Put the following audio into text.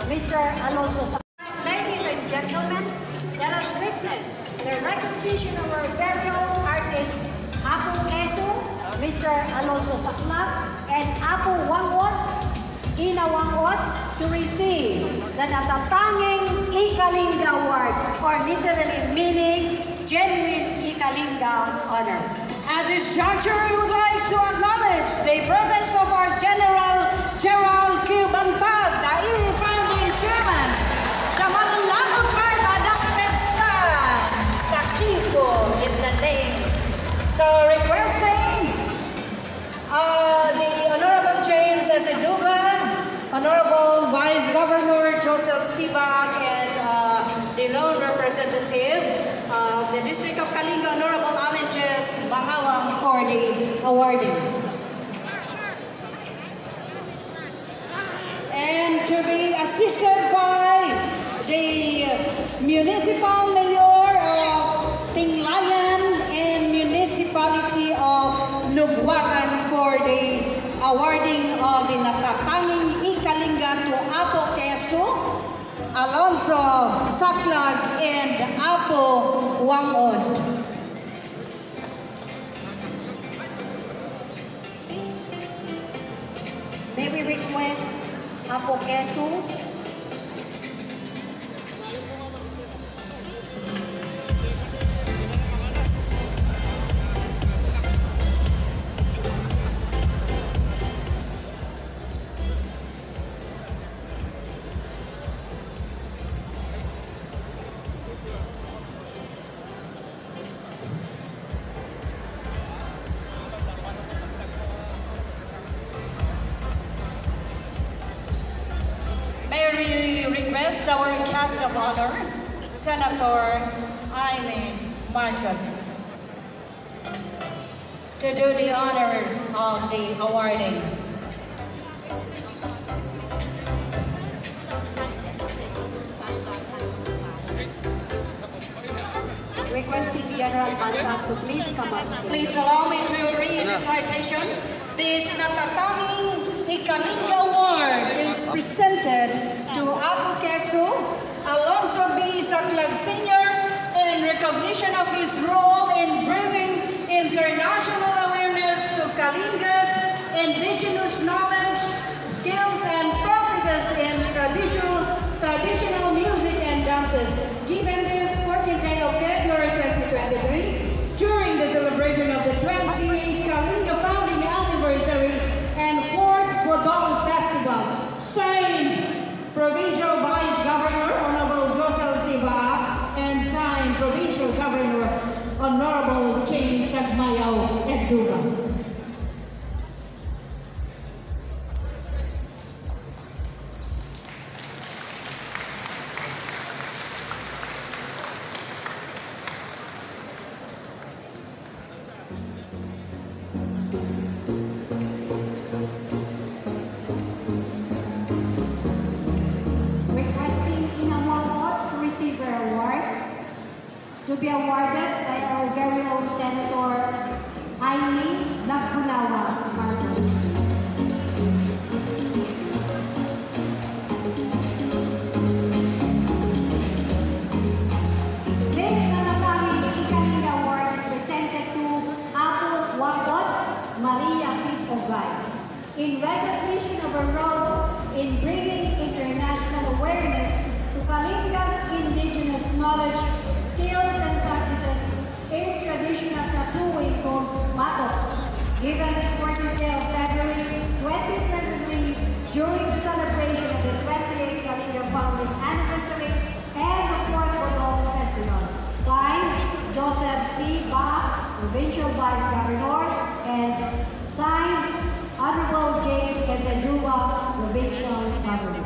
Mr. Alonso. Ladies and gentlemen, let us witness the recognition of our very own artists, Apo Quezon, Mr. Alonso Saclac, and Apo Wangot, Ina Wangot, to receive the natatanging Ikalinga Award, or literally meaning genuine Ikalinga honor. At this juncture, we would like to acknowledge the presence of our General Gerald Q. Bantag, the EE founding chairman, the Malalakot tribe adopted son, Sakifo is the name. So requesting the Honorable James S. Eduga, Honorable Vice Governor Joseph Sibak, and the lone representative of the District of Kalinga, Honorable Allen Jess Bangawang, for the awarding. And to be assisted by the Municipal Mayor of Tinglayan and Municipality of Lubwagan for the awarding of the natatanging Ikalinga to Apo Quezon, Alonso Saclac, and Apo Wangot. May we request Apo Quezon? May we request our cast of honor, Senator Jaime Marcos, to do the honors of the awarding. Requesting General Bantag to please come up. Please allow me to read the citation. This natatanging Ikalinga Award is presented to Apo Quezon, Alonso B. Saclac Sr. in recognition of his role in bringing international awareness to Kalinga's indigenous knowledge, skills, and practices in traditional music and dances. Given this 14th day of February 2023, during the celebration of the 28th Kalinga founding anniversary and 4th Bodong Festival, signed Provincial Vice Governor Honorable Joseph Sibak, and signed Provincial Governor Honorable James Sagmayaw Eduga. To be awarded by our very own Senator Jaime Nagbunawa Marcos. This natatanging Ikalinga Award is presented to Apo Wangot Maria Pipogay in recognition of her role in bringing international awareness to Kalinga's indigenous knowledge, skills, and practices in traditional tattooing called batok. Given this 14th day of February 2023, during the celebration of the 28th Kalinga founding anniversary and the 4th Bodong Festival, signed Joseph C. Bach, Provincial Vice Governor, and signed Honorable James S. Eduga, Provincial Governor.